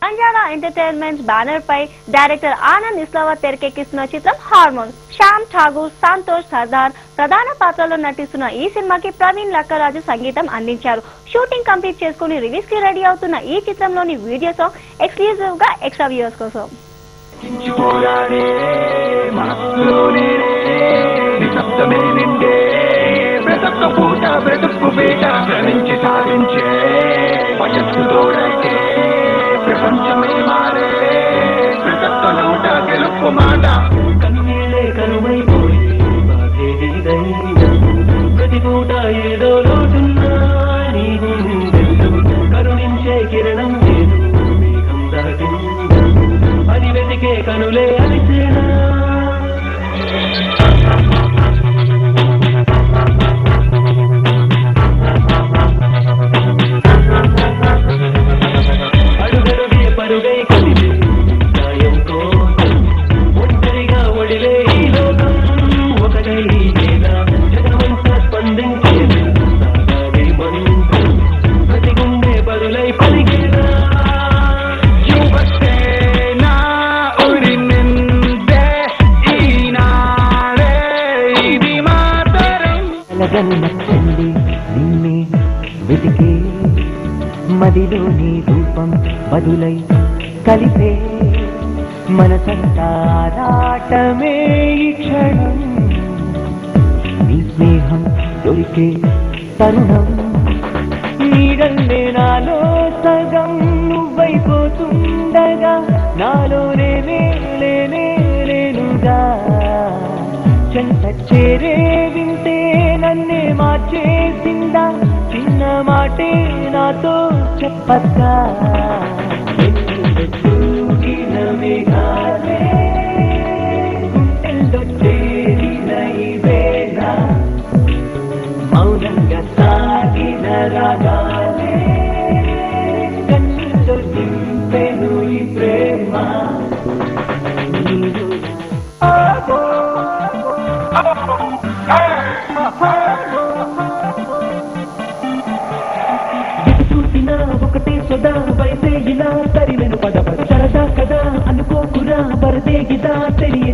Anjaana entertainments banner పై director Anand Islavath తెరకెక్కిస్తున్న చిత్రం hormone. Shyam Tagore, Santosh Sardar ప్రధాన పాత్రలో నటిస్తున్న ఈ సినిమాకి ప్రవీణ్ లక్కరాజు సంగీతం అందించారు. షూటింగ్ కంప్లీట్ చేసుకుని రిలీజ్ కి రెడీ అవుతున్న ఈ చిత్రంలోని వీడియో సాంగ్ ఎక్స్క్లూజివ్ గా ఎక్స్ట్రా వ్యూవర్స్ కోసం. ప్రపంచమే మారే ప్రసక్త నోట గెలుపు మాట కన్నీళ్ళే కరువైపోయి ప్రతి పూట ఏదో లోటున్నా నీవు కరుణించే కిరణం లేదు మేఘం దాటిందా అని వెతికే కనులే అలిసేనా పరుగై కలిగే న్యాయం కోసం ఒంటరిగా ఒడిలే ఈ లోకం ఒకటై లేదా జగమంతా స్పందించేదా సాగాలి మంత్రం ప్రతి గుండె బరులై పలికేదా యువసేనా ఉరినిందే ఈనాడే ఇది మాతరం నచ్చండి నిన్నే వెతికే మదిలో నీ రూపం బదులై కలిపే మనసంతా రాటమే ఈ క్షణం నీ స్నేహం దొరికే తరుణం నీడల్లే నాలో సగం నువ్వైపోతుండగా నాలోనే లేనుగా చెంత చేరే వింటే నన్నే మార్చేసిందా చిన్న మాటే నాతో చెప్పద్దా చూగిన మేఘాలే గుండెల్లో చేరిన ఈ వేళ మౌనంగా సాగిన రాగాలే కన్నుల్లో నింపెను ఈ ప్రేమ ఒకటే సొదా వయసే ఇలా తరివెను పడవ సరదా కదా అనుకోకురా వరదే గిదా తెలియ